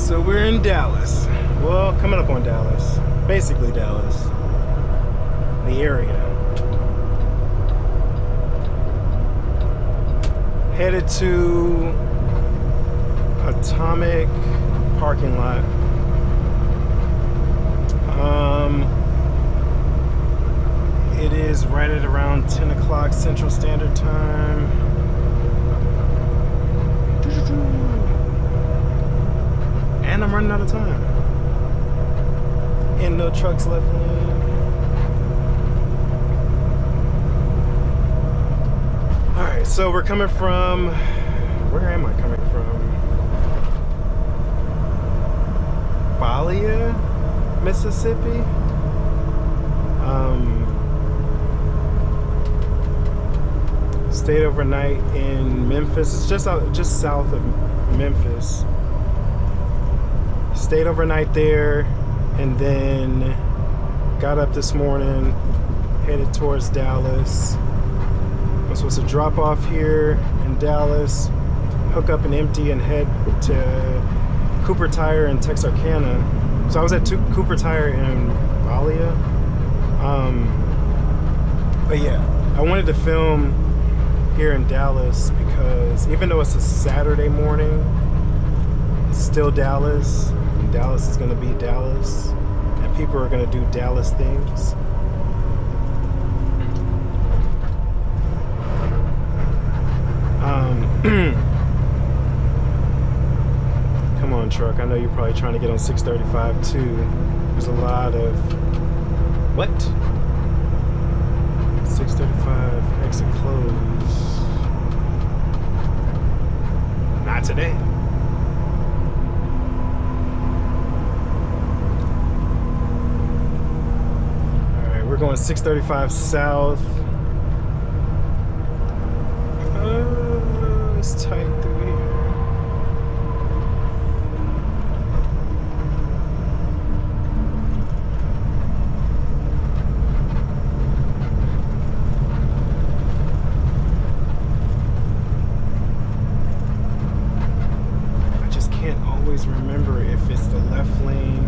So we're in Dallas. Well, coming up on Dallas. Basically Dallas. The area. Headed to Atomic parking lot. It is right at around 10 o'clock Central Standard Time. And I'm running out of time. And no trucks left lane. Alright, so we're coming from... Where am I coming from? Balia, Mississippi? Stayed overnight in Memphis. It's just south of Memphis. Stayed overnight there, and then got up this morning, headed towards Dallas. I'm supposed to drop off here in Dallas, hook up and empty, and head to Cooper Tire in Texarkana. So I was at Cooper Tire in Balia. But yeah, I wanted to film here in Dallas because even though it's a Saturday morning, it's still Dallas, and Dallas is going to be Dallas, and people are going to do Dallas things. Come on, truck. I know you're probably trying to get on 635 too. There's a lot of... What? 635 exit closed. Not today. Alright, we're going 635 south. It's tight through here. Remember if it's the left lane.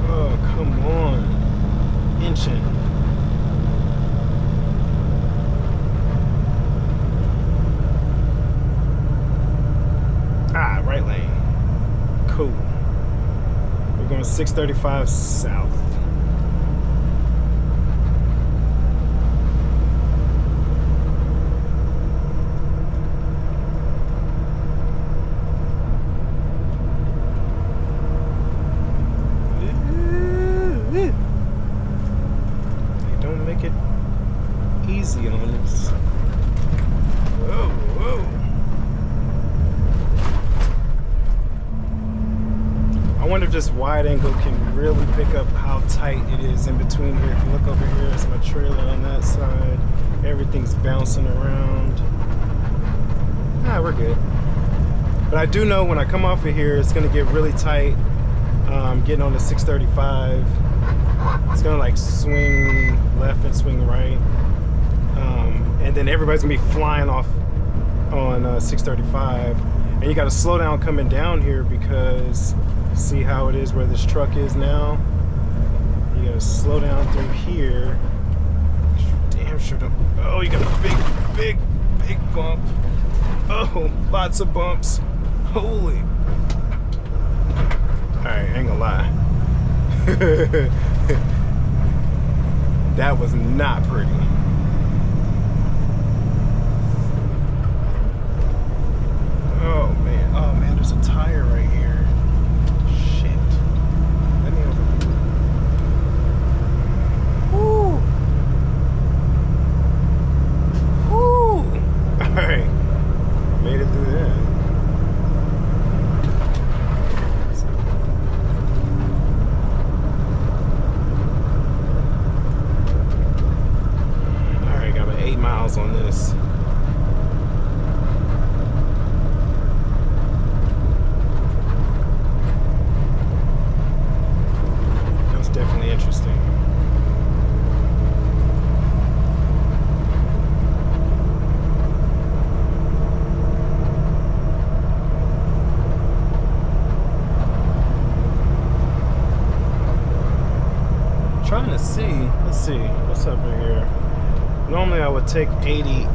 Oh, come on. Inching. Ah, right lane. Cool. We're going 635 south. Easy on us. Whoa, whoa. I wonder if this wide angle can really pick up how tight it is in between here. If you look over here, it's my trailer on that side. Everything's bouncing around. Ah, we're good. But I do know when I come off of here, it's gonna get really tight. Getting on the 635. It's gonna like swing left and swing right. And then everybody's gonna be flying off on 635, and you got to slow down coming down here because see how it is where this truck is now. You got to slow down through here. Damn sure don't. Oh, you got a big bump. Oh, lots of bumps. Holy. All right, I ain't gonna lie. That was not pretty. Oh man, there's a tire right here. Shit. Let me over here. Woo! Woo! Alright. Made it through that. Let's see. What's up in here? Normally I would take 80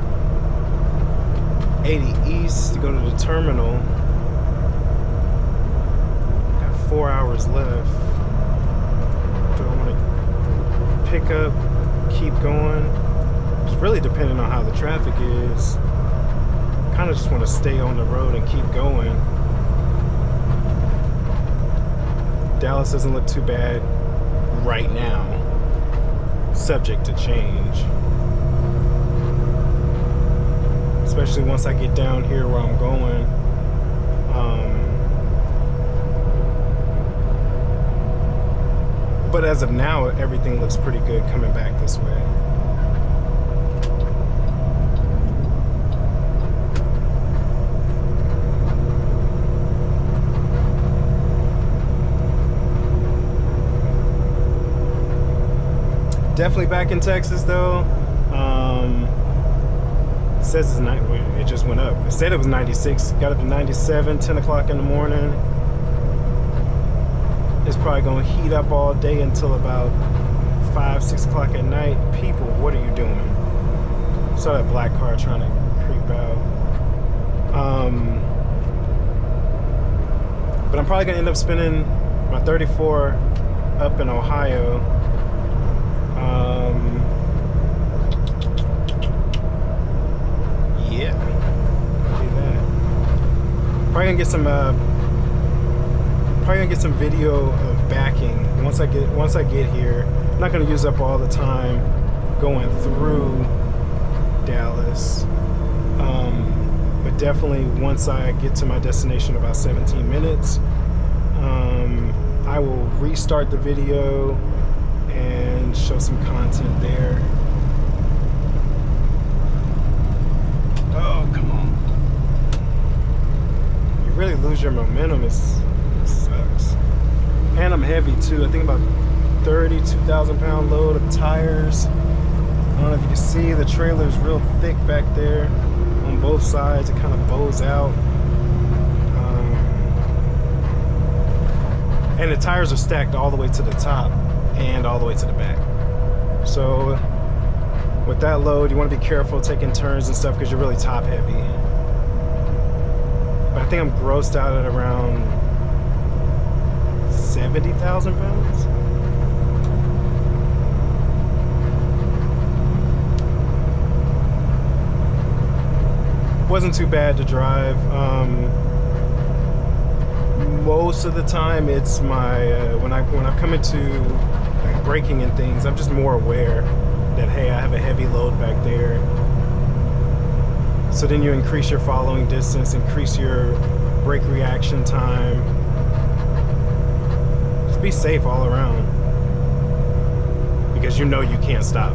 east to go to the terminal. Got 4 hours left. Do I want to pick up, keep going? It's really depending on how the traffic is. Kind of just want to stay on the road and keep going. Dallas doesn't look too bad right now, subject to change, especially once I get down here where I'm going. But as of now, everything looks pretty good coming back this way. Definitely back in Texas though. It says it's it just went up. It said it was 96, got up to 97, 10 o'clock in the morning. It's probably gonna heat up all day until about 5, 6 o'clock at night. People, what are you doing? Saw that black car trying to creep out. But I'm probably gonna end up spending my 34 up in Ohio. Yeah, do that. Probably gonna get some video of backing once I get here. I'm not gonna use up all the time going through Dallas, but definitely once I get to my destination, about 17 minutes, I will restart the video and show some content there. Oh, come on. You really lose your momentum. It sucks. And I'm heavy too. I think about 32,000 pound load of tires. I don't know if you can see, the trailer is real thick back there on both sides. It kind of bows out. And the tires are stacked all the way to the top and all the way to the back. So with that load, you want to be careful taking turns and stuff because you're really top heavy. But I think I'm grossed out at around 70,000 pounds. Wasn't too bad to drive. Most of the time it's my when I come into like braking and things, I'm just more aware that hey, I have a heavy load back there. So then you increase your following distance, increase your brake reaction time. Just be safe all around because you know you can't stop.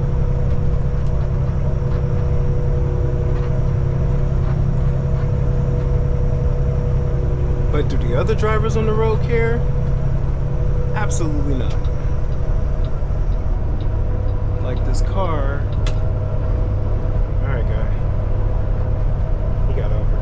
But do the other drivers on the road care? Absolutely not. Like this car. All right, guy. He got over.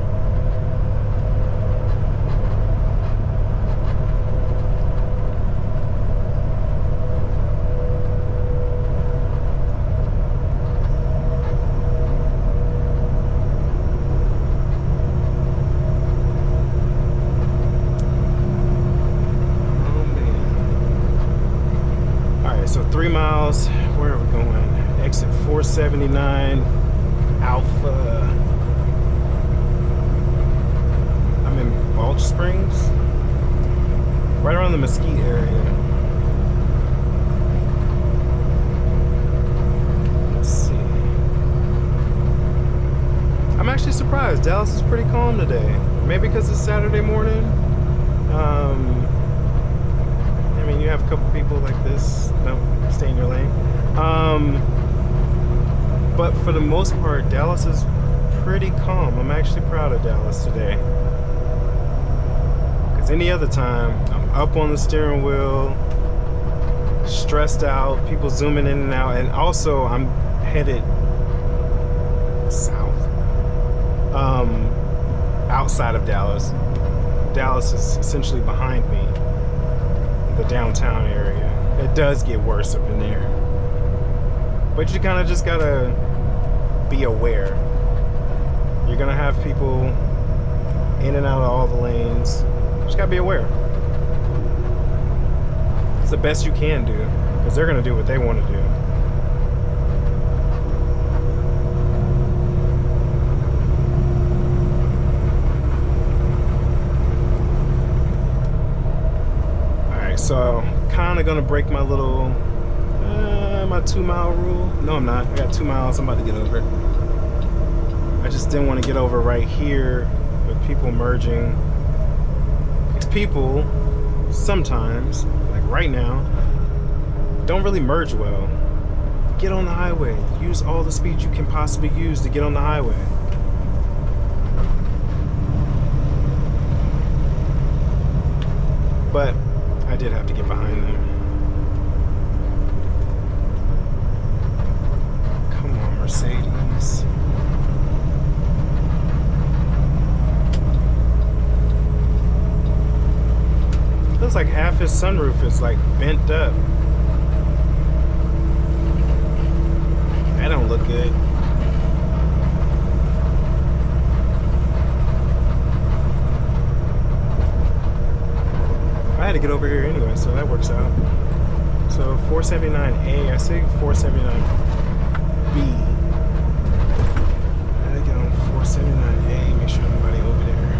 So 3 miles, where are we going? Exit 479, Alpha. I'm in Balch Springs, right around the Mesquite area. Let's see. I'm actually surprised. Dallas is pretty calm today. Maybe because it's Saturday morning. I mean, you have a couple people like this. Don't stay in your lane. But for the most part, Dallas is pretty calm. I'm actually proud of Dallas today. Because any other time, I'm up on the steering wheel, stressed out, people zooming in and out, and also I'm headed south. Outside of Dallas. Dallas is essentially behind me. The downtown area. It does get worse up in there. But you kind of just gotta be aware. You're gonna have people in and out of all the lanes. Just gotta be aware. It's the best you can do, because they're gonna do what they want to do. So kind of gonna break my little my 2 mile rule. No, I'm not. I got 2 miles. I'm about to get over it. I just didn't want to get over right here with people merging. These people sometimes, like right now, don't really merge well. Get on the highway. Use all the speed you can possibly use to get on the highway. But I did have to get behind them. Come on, Mercedes. Looks like half his sunroof is like bent up. That don't look good. I had to get over here anyway, so that works out. So 479A, I see 479B. I gotta get on 479A, make sure nobody over there.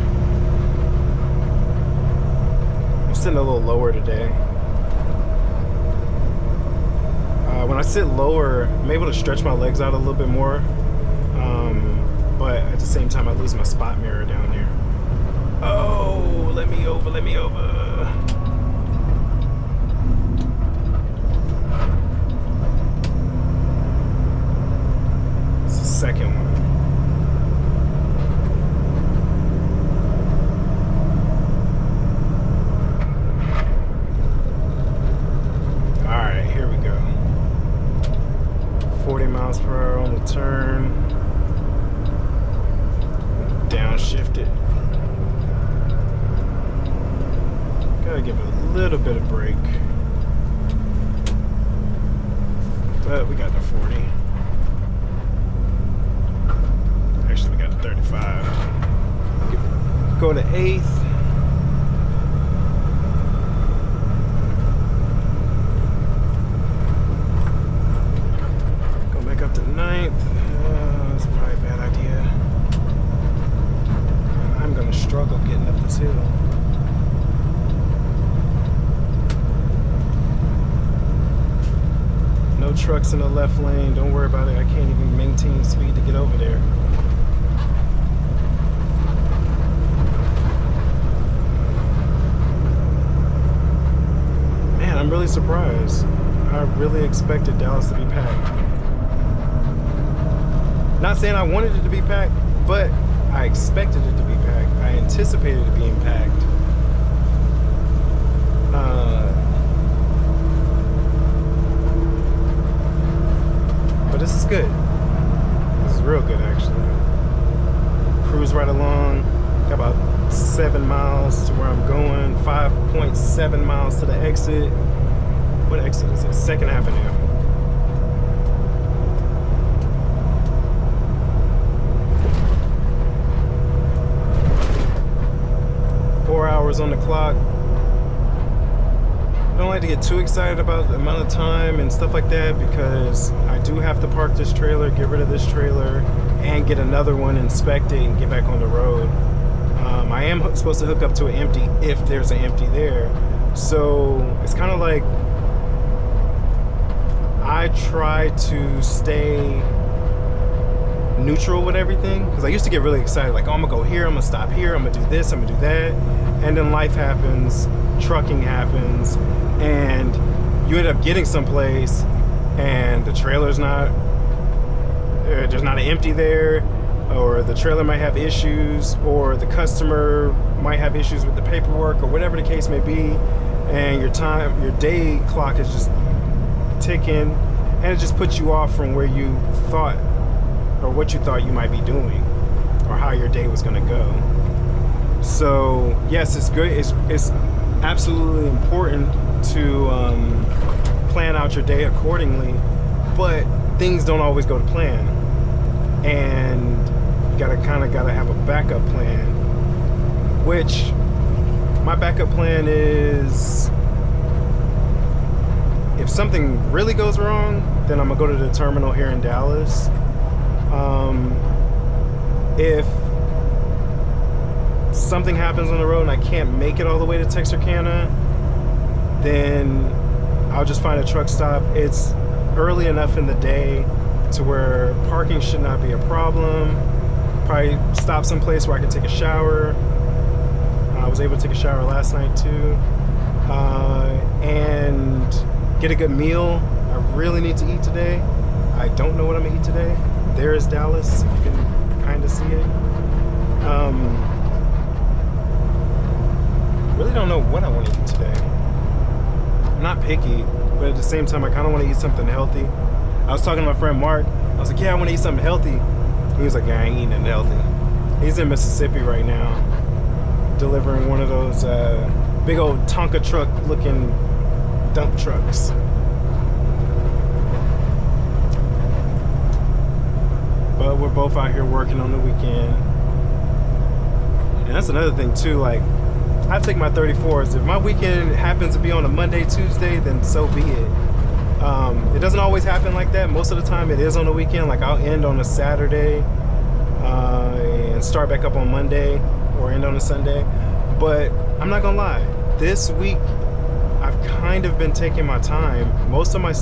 I'm sitting a little lower today. When I sit lower, I'm able to stretch my legs out a little bit more. But at the same time, I lose my spot mirror down there. Oh, let me over, let me over. It's the second one. All right, here we go. 40 miles per hour on the turn. Downshift it. Gotta give it a little bit of brake. But we got the 40. Actually, we got the 35. Go to 8th. Go back up to 9th. That's probably a bad idea. I'm gonna struggle getting up this hill. No trucks in the left lane. Don't worry about it. I can't even maintain speed to get over there. Man, I'm really surprised. I really expected Dallas to be packed. Not saying I wanted it to be packed, but I expected it to be packed. I anticipated it being packed. But this is good. This is real good, actually. Cruise right along. Got about 7 miles to where I'm going. 5.7 miles to the exit. What exit is it? 2nd Avenue. On the clock. I don't like to get too excited about the amount of time and stuff like that, because I do have to park this trailer, get rid of this trailer, and get another one, inspect it, and get back on the road. I am supposed to hook up to an empty if there's an empty there. So it's kind of like I try to stay neutral with everything, because I used to get really excited, like, oh, I'm gonna go here, I'm gonna stop here, I'm gonna do this, I'm gonna do that, and then life happens, trucking happens, and you end up getting someplace and the trailer's not, there's not an empty there, or the trailer might have issues, or the customer might have issues with the paperwork, or whatever the case may be, and your day clock is just ticking, and it just puts you off from where you thought, or what you thought you might be doing, or how your day was going to go. So yes, it's good. It's absolutely important to plan out your day accordingly, but things don't always go to plan, and you gotta have a backup plan. Which my backup plan is, if something really goes wrong, then I'm gonna go to the terminal here in Dallas. If something happens on the road and I can't make it all the way to Texarkana, then I'll just find a truck stop. It's early enough in the day to where parking should not be a problem. Probably stop someplace where I can take a shower. I was able to take a shower last night too. And get a good meal. I really need to eat today. I don't know what I'm gonna eat today. There is Dallas, if you can kind of see it. Really don't know what I want to eat today. I'm not picky, but at the same time, I kind of want to eat something healthy. I was talking to my friend Mark. I was like, yeah, I want to eat something healthy. He was like, yeah, I ain't eating nothing healthy. He's in Mississippi right now, delivering one of those big old Tonka truck looking dump trucks. But we're both out here working on the weekend. And that's another thing too, like, I take my 34s. If my weekend happens to be on a Monday, Tuesday, then so be it. It doesn't always happen like that. Most of the time it is on the weekend. Like, I'll end on a Saturday and start back up on Monday, or end on a Sunday. But I'm not gonna lie, this week I've kind of been taking my time. Most of my,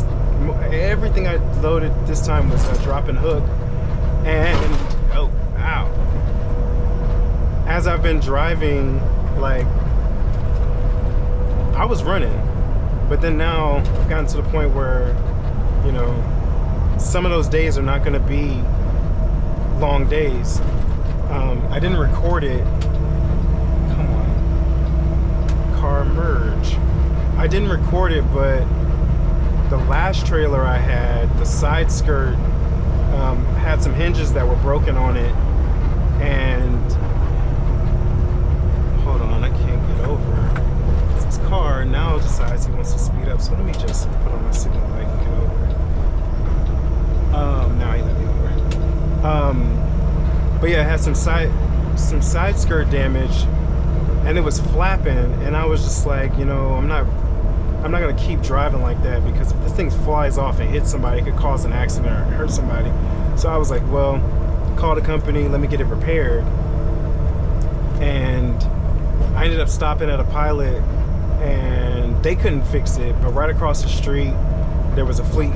everything I loaded this time was a drop and hook. And, oh, ow. As I've been driving, like, I was running, but then now I've gotten to the point where, you know, some of those days are not going to be long days. I didn't record it. Come on. Car merge. I didn't record it, but the last trailer I had, the side skirt, had some hinges that were broken on it, and hold on, I can't get over. This car now decides he wants to speed up, so let me just put on my signal light and get over. Now he let me over. But yeah, it had some side skirt damage, and it was flapping, and I was just like, you know, I'm not gonna keep driving like that, because if this thing flies off and hits somebody, it could cause an accident or hurt somebody. So I was like, well, call the company, let me get it repaired. And I ended up stopping at a Pilot, and they couldn't fix it, but right across the street there was a fleet,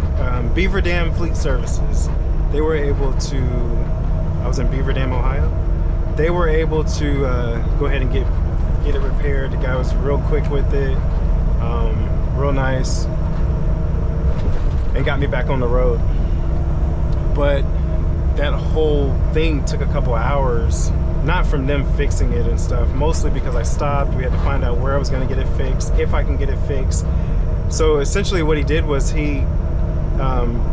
Beaver Dam Fleet Services. They were able to, I was in Beaver Dam, Ohio. They were able to go ahead and get it repaired. The guy was real quick with it, real nice, and got me back on the road. But that whole thing took a couple hours, not from them fixing it and stuff, mostly because I stopped. We had to find out where I was going to get it fixed, if I can get it fixed. So essentially what he did was he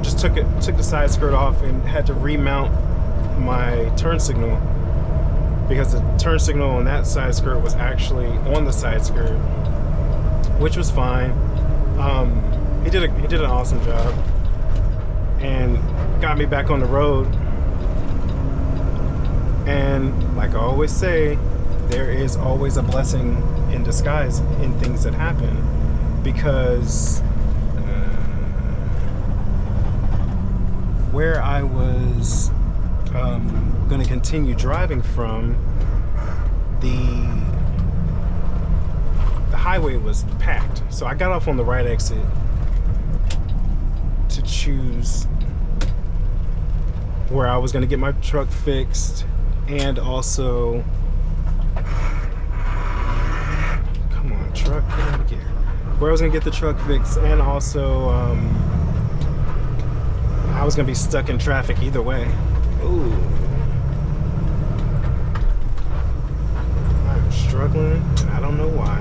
just took the side skirt off and had to remount my turn signal, because the turn signal on that side skirt was actually on the side skirt, which was fine. He did an awesome job and got me back on the road. And like I always say, there is always a blessing in disguise in things that happen, because where I was going to continue driving from, the highway was packed. So I got off on the right exit to choose where I was going to get my truck fixed, and also, come on truck, get out of here, where I was going to get the truck fixed, and also I was going to be stuck in traffic either way. Ooh, I'm struggling and I don't know why.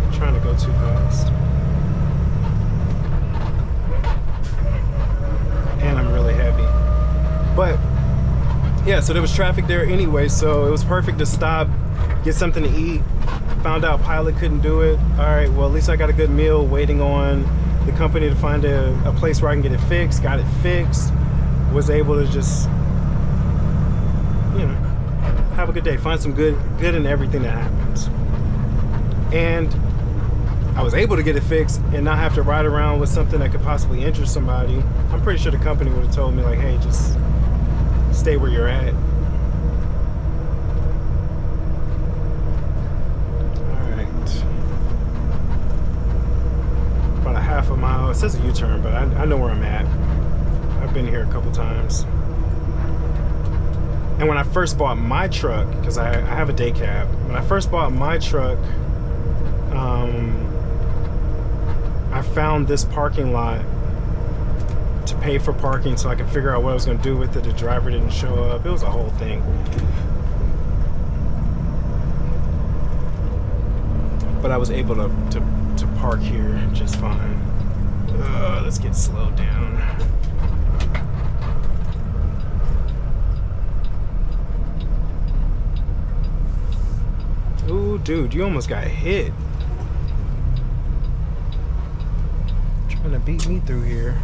I'm trying to go too fast, and I'm really heavy. But yeah, so there was traffic there anyway, so it was perfect to stop, get something to eat. Found out Pilot couldn't do it. All right, well, at least I got a good meal waiting on the company to find a place where I can get it fixed. Got it fixed. Was able to just, you know, have a good day. Find some good in everything that happens. And I was able to get it fixed and not have to ride around with something that could possibly injure somebody. I'm pretty sure the company would have told me like, hey, just stay where you're at. About a half a mile. It says a U-turn, but I know where I'm at. I've been here a couple times. And when I first bought my truck, because I have a day cab, when I first bought my truck, I found this parking lot to pay for parking so I could figure out what I was going to do with it. The driver didn't show up. It was a whole thing. But I was able to park here just fine. Let's get slowed down. Ooh, dude, you almost got hit. Trying to beat me through here.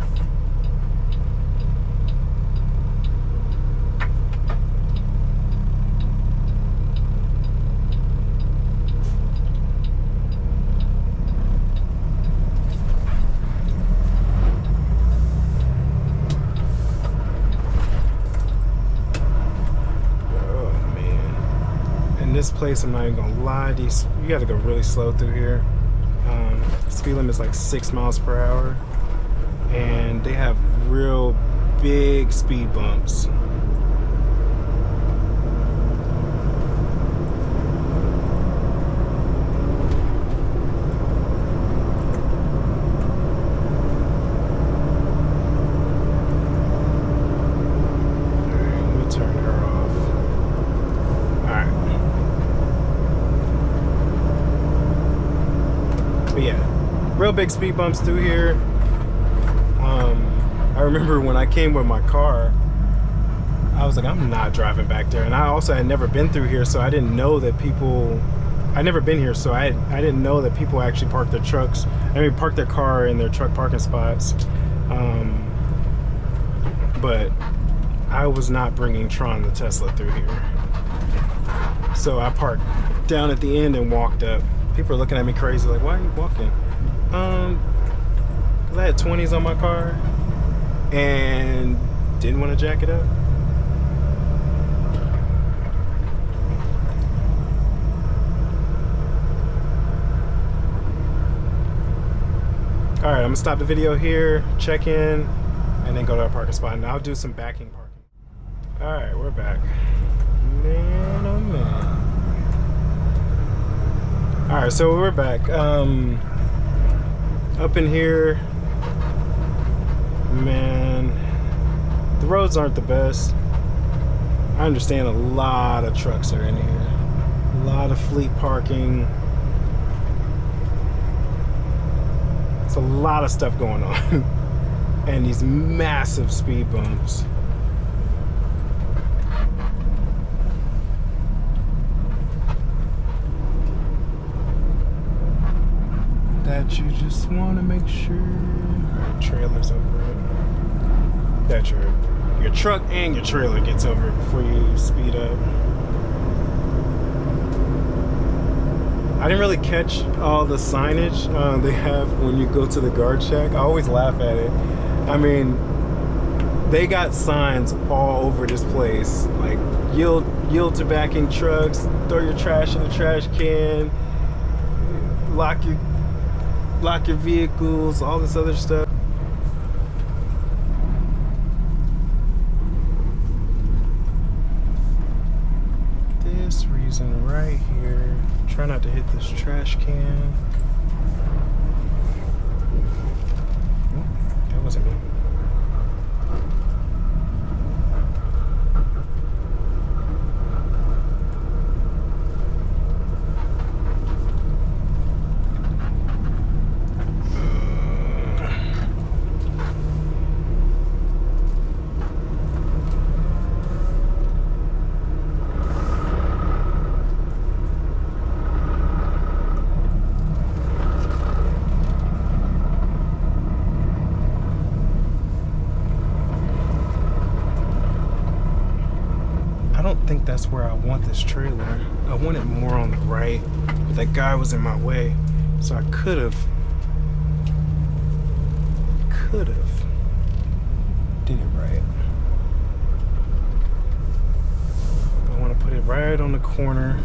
This place, I'm not even gonna lie, you gotta go really slow through here. Speed limit is like 6 miles per hour, and they have real big speed bumps. Real big speed bumps through here. I remember when I came with my car, I was like, I'm not driving back there. And I also had never been through here, so I didn't know that people, I'd never been here, so I didn't know that people actually park their trucks, park their car in their truck parking spots. But I was not bringing Tron the Tesla through here. So I parked down at the end and walked up. People are looking at me crazy, like, why are you walking? 'Cause I had 20s on my car and didn't want to jack it up. All right, I'm gonna stop the video here, check in, and then go to our parking spot, and I'll do some backing parking. All right, we're back. Man, oh man. All right, so we're back. Up in here, man, the roads aren't the best. I understand a lot of trucks are in here. A lot of fleet parking. It's a lot of stuff going on. And these massive speed bumps. That you just want to make sure. Alright, trailers over it. That your truck and your trailer gets over it before you speed up. I didn't really catch all the signage they have when you go to the guard shack. I always laugh at it. I mean, they got signs all over this place, like yield to backing trucks, throw your trash in the trash can, lock your vehicles, all this other stuff. This reason right here. Try not to hit this trash can. Oh, that wasn't me. don't think that's where I want this trailer. I want it more on the right, but that guy was in my way, so I could have did it right. I want to put it right on the corner.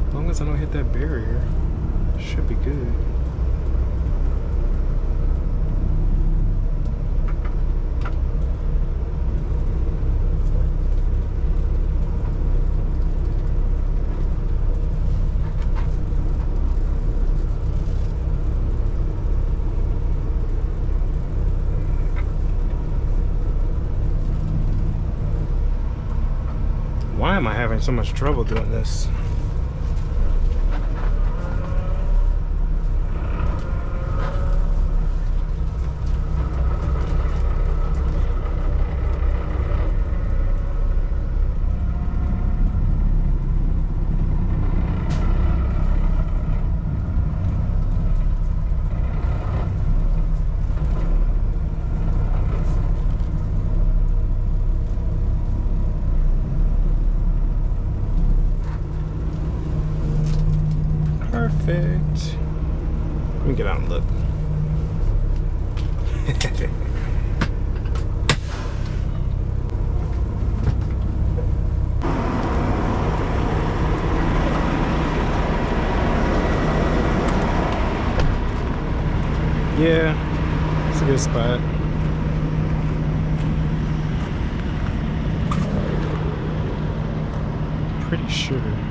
As long as I don't hit that barrier, should be good. Why am I having so much trouble doing this? Perfect. Let me get out and look. Yeah, it's a good spot. Pretty sure.